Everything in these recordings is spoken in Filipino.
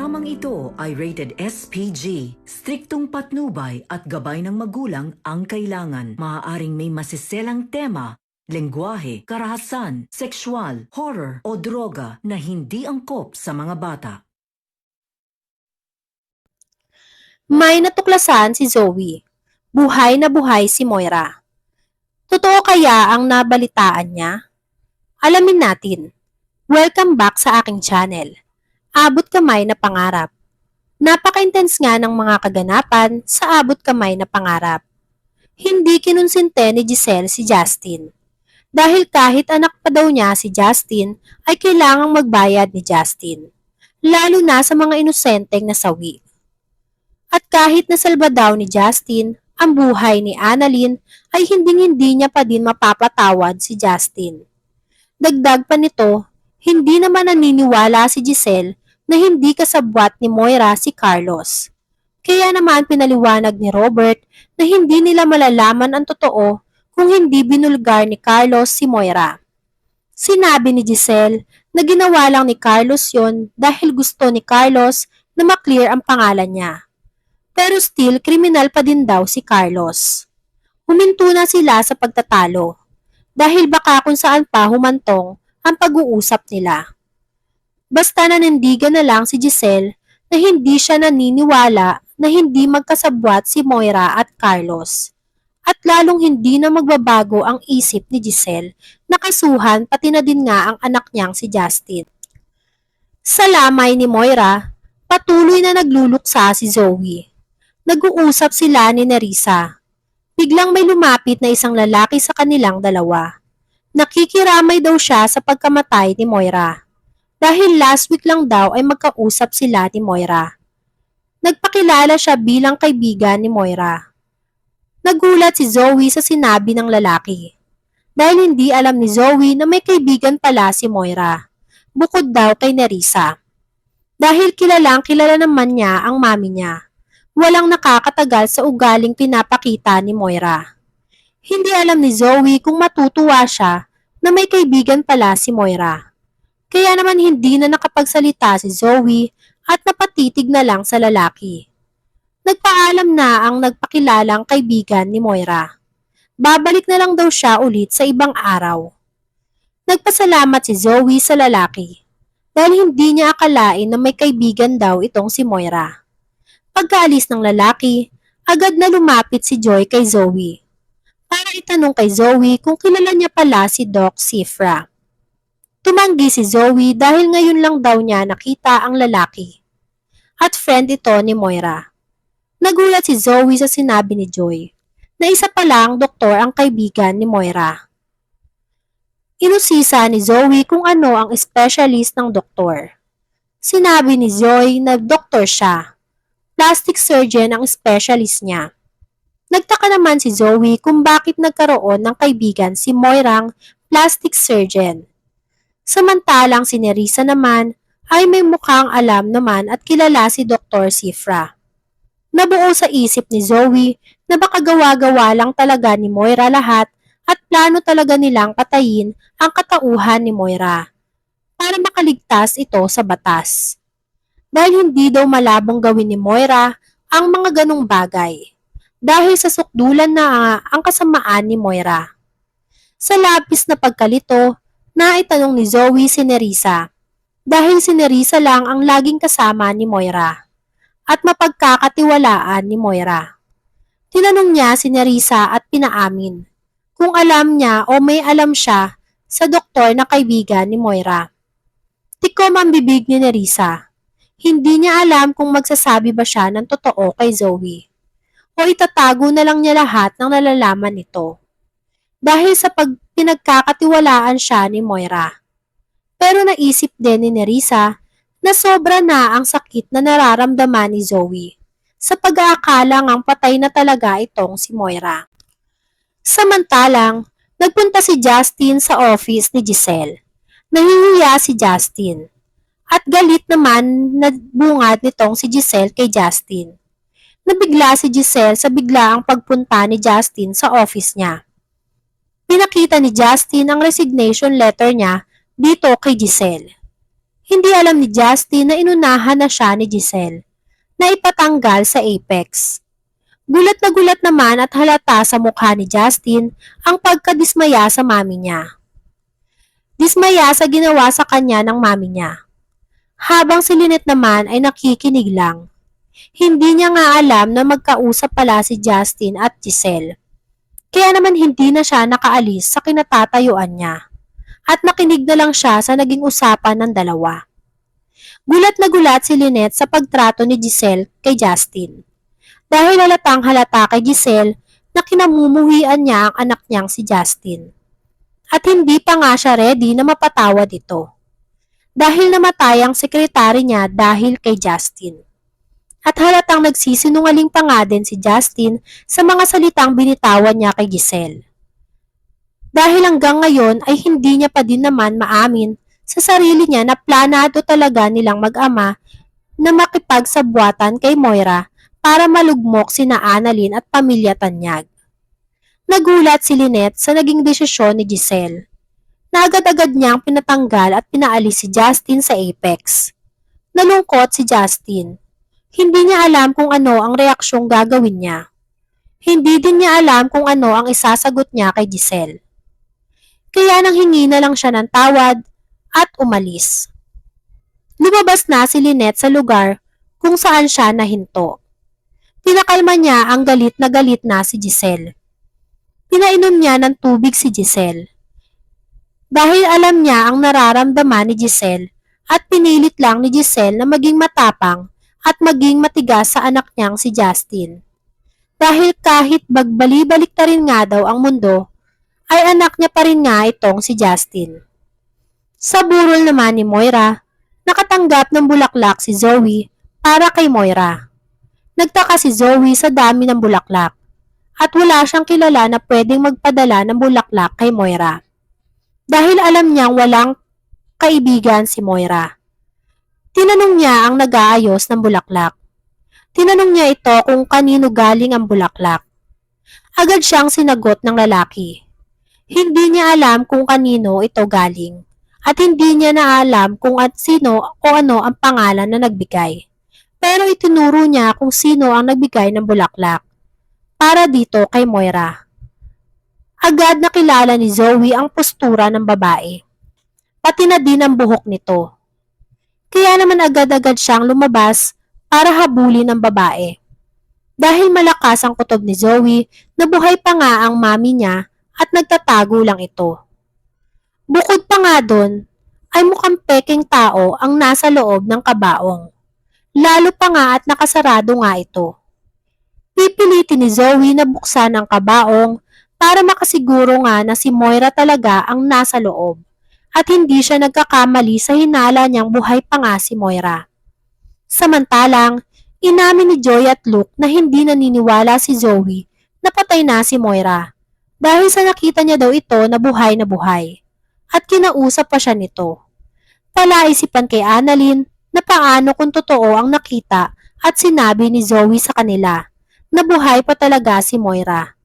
Programang ito ay rated SPG. Striktong patnubay at gabay ng magulang ang kailangan. Maaaring may masiselang tema, lengguwahe, karahasan, sexual, horror o droga na hindi angkop sa mga bata. May natuklasan si Zoe. Buhay na buhay si Moira. Totoo kaya ang nabalitaan niya? Alamin natin. Welcome back sa aking channel. Abot kamay na pangarap. Napaka-intense nga ng mga kaganapan sa abot kamay na pangarap. Hindi kinunsinte ni Giselle si Justin. Dahil kahit anak pa daw niya si Justin, ay kailangang magbayad ni Justin. Lalo na sa mga inosenteng nasawi. At kahit nasalba daw ni Justin, ang buhay ni Annalyn ay hindi niya pa din mapapatawad si Justin. Dagdag pa nito, hindi naman naniniwala si Giselle na hindi kasabwat ni Moira si Carlos. Kaya naman pinaliwanag ni Robert na hindi nila malalaman ang totoo kung hindi binulgar ni Carlos si Moira. Sinabi ni Giselle na ginawa lang ni Carlos yon dahil gusto ni Carlos na maklear ang pangalan niya. Pero still, kriminal pa din daw si Carlos. Huminto na sila sa pagtatalo dahil baka kung saan pa humantong ang pag-uusap nila. Basta nanindigan na lang si Giselle na hindi siya naniniwala na hindi magkasabwat si Moira at Carlos. At lalong hindi na magbabago ang isip ni Giselle na kasuhan pati na din nga ang anak niyang si Justin. Sa lamay ni Moira, patuloy na nagluluksa si Zoe. Nag-uusap sila ni Nerissa. Biglang may lumapit na isang lalaki sa kanilang dalawa. Nakikiramay daw siya sa pagkamatay ni Moira. Dahil last week lang daw ay magkausap sila ni Moira. Nagpakilala siya bilang kaibigan ni Moira. Nagulat si Zoe sa sinabi ng lalaki. Dahil hindi alam ni Zoe na may kaibigan pala si Moira. Bukod daw kay Nerissa. Dahil kilala naman niya ang mami niya. Walang nakakatagal sa ugaling pinapakita ni Moira. Hindi alam ni Zoe kung matutuwa siya na may kaibigan pala si Moira. Kaya naman hindi na nakapagsalita si Zoe at napatitig na lang sa lalaki. Nagpaalam na ang nagpakilalang kaibigan ni Moira. Babalik na lang daw siya ulit sa ibang araw. Nagpasalamat si Zoe sa lalaki dahil hindi niya akalain na may kaibigan daw itong si Moira. Pagkaalis ng lalaki, agad na lumapit si Joy kay Zoe para itanong kay Zoe kung kilala niya pala si Doc Cifra. Tumanggi si Zoe dahil ngayon lang daw niya nakita ang lalaki. At friend ito ni Moira. Nagulat si Zoe sa sinabi ni Joy na isa pa lang doktor ang kaibigan ni Moira. Inusisa ni Zoe kung ano ang specialist ng doktor. Sinabi ni Joy na doktor siya. Plastic surgeon ang specialist niya. Nagtaka naman si Zoe kung bakit nagkaroon ng kaibigan si Moirang plastic surgeon. Samantalang si Nerissa naman ay may mukhang alam naman at kilala si Dr. Cifra. Nabuo sa isip ni Zoe na baka gawa-gawa lang talaga ni Moira lahat at plano talaga nilang patayin ang katauhan ni Moira para makaligtas ito sa batas. Dahil hindi daw malabong gawin ni Moira ang mga ganong bagay dahil sa sukdulan na ang kasamaan ni Moira. Sa labis na pagkalito, naitanong ni Zoe si Nerissa dahil si Nerissa lang ang laging kasama ni Moira at mapagkakatiwalaan ni Moira. Tinanong niya si Nerissa at pinaamin kung alam niya o may alam siya sa doktor na kaibigan ni Moira. Tikom ang bibig ni Nerissa. Hindi niya alam kung magsasabi ba siya ng totoo kay Zoe o itatago na lang niya lahat ng nalalaman nito. Dahil sa pinagkakatiwalaan siya ni Moira. Pero naisip din ni Nerissa na sobra na ang sakit na nararamdaman ni Zoe sa pag-aakala ngang patay na talaga itong si Moira. Samantalang, nagpunta si Justin sa office ni Giselle. Nahihiya si Justin. At galit naman na bungad nitong si Giselle kay Justin. Nabigla si Giselle sa biglaang pagpunta ni Justin sa office niya. Pinakita ni Justin ang resignation letter niya dito kay Giselle. Hindi alam ni Justin na inunahan na siya ni Giselle na ipatanggal sa Apex. Gulat naman at halata sa mukha ni Justin ang pagkadismaya sa mami niya. Dismaya sa ginawa sa kanya ng mami niya. Habang si Lynette naman ay nakikinig lang. Hindi niya nga alam na magkausap pala si Justin at Giselle. Kaya naman hindi na siya nakaalis sa kinatatayuan niya. At nakinig na lang siya sa naging usapan ng dalawa. Gulat na gulat si Lynette sa pagtrato ni Giselle kay Justin. Dahil halatang halata kay Giselle na kinamumuhian niya ang anak niyang si Justin. At hindi pa nga siya ready na mapatawad ito. Dahil namatay ang sekretary niya dahil kay Justin. At halatang nagsisinungaling pa nga din si Justin sa mga salitang binitawan niya kay Giselle. Dahil hanggang ngayon ay hindi niya pa din naman maamin sa sarili niya na planado talaga nilang mag-ama na makipagsabwatan kay Moira para malugmok sina Annalyn at pamilya Tanyag. Nagulat si Lynette sa naging desisyon ni Giselle. Na agad-agad niyang pinatanggal at pinaalis si Justin sa Apex. Nalungkot si Justin. Hindi niya alam kung ano ang reaksyong gagawin niya. Hindi din niya alam kung ano ang isasagot niya kay Giselle. Kaya nanghingi na lang siya ng tawad at umalis. Lumabas na si Lynette sa lugar kung saan siya nahinto. Pinakalma niya ang galit na si Giselle. Pinainom niya ng tubig si Giselle. Dahil alam niya ang nararamdaman ni Giselle at pinilit lang ni Giselle na maging matapang at maging matigas sa anak niyang si Justin. Dahil kahit bagbali-balik na rin nga daw ang mundo, ay anak niya pa rin nga itong si Justin. Sa burol naman ni Moira, nakatanggap ng bulaklak si Zoe para kay Moira. Nagtaka si Zoe sa dami ng bulaklak at wala siyang kilala na pwedeng magpadala ng bulaklak kay Moira. Dahil alam niyang walang kaibigan si Moira. Tinanong niya ang nag-aayos ng bulaklak. Tinanong niya ito kung kanino galing ang bulaklak. Agad siyang sinagot ng lalaki. Hindi niya alam kung kanino ito galing at hindi niya na alam kung at sino o ano ang pangalan na nagbigay. Pero itinuro niya kung sino ang nagbigay ng bulaklak para dito kay Moira. Agad nakilala ni Zoe ang postura ng babae. Pati na din ang buhok nito. Kaya naman agad-agad siyang lumabas para habulin ang babae. Dahil malakas ang kutob ni Zoe na buhay pa nga ang mami niya at nagtatago lang ito. Bukod pa nga doon, ay mukhang peking tao ang nasa loob ng kabaong. Lalo pa nga at nakasarado nga ito. Pipilitin ni Zoe na buksan ang kabaong para makasiguro nga na si Moira talaga ang nasa loob at hindi siya nagkakamali sa hinala niyang buhay pa nga si Moira. Samantalang, inamin ni Joy at Luke na hindi naniniwala si Zoe na patay na si Moira dahil sa nakita niya daw ito na buhay at kinausap pa siya nito. Palaisipan kay Annalyn na paano kung totoo ang nakita at sinabi ni Zoe sa kanila na buhay pa talaga si Moira.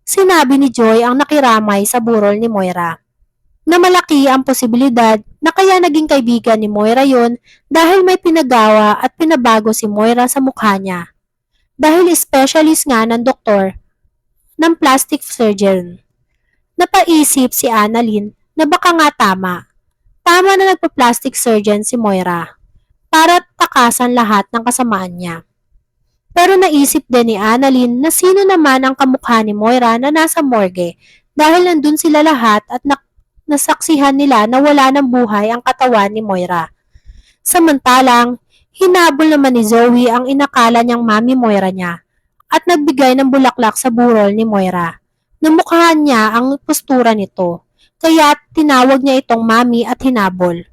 Sinabi ni Joy ang nakiramay sa burol ni Moira na malaki ang posibilidad na kaya naging kaibigan ni Moira yon dahil may pinagawa at pinabago si Moira sa mukha niya. Dahil specialist nga ng doktor ng plastic surgeon. Napaisip si Annalyn na baka nga tama. Tama na nagpa-plastic surgeon si Moira para takasan lahat ng kasamaan niya. Pero naisip din ni Annalyn na sino naman ang kamukha ni Moira na nasa morgue dahil nandun sila lahat at nasaksihan nila na wala ng buhay ang katawan ni Moira. Samantalang, hinabol naman ni Zoe ang inakala niyang mami Moira niya at nagbigay ng bulaklak sa burol ni Moira. Namukhaan niya ang postura nito, kaya tinawag niya itong mami at hinabol.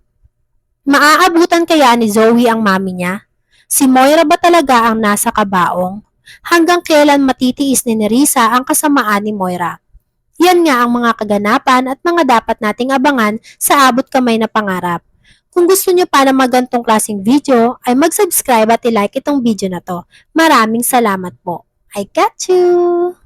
Maaabutan kaya ni Zoe ang mami niya? Si Moira ba talaga ang nasa kabaong? Hanggang kailan matitiis ni Nerissa ang kasamaan ni Moira? Yan nga ang mga kaganapan at mga dapat nating abangan sa abot kamay na pangarap. Kung gusto niyo pa na magantong klaseng video, ay mag-subscribe at i-like itong video na to. Maraming salamat po. I got you!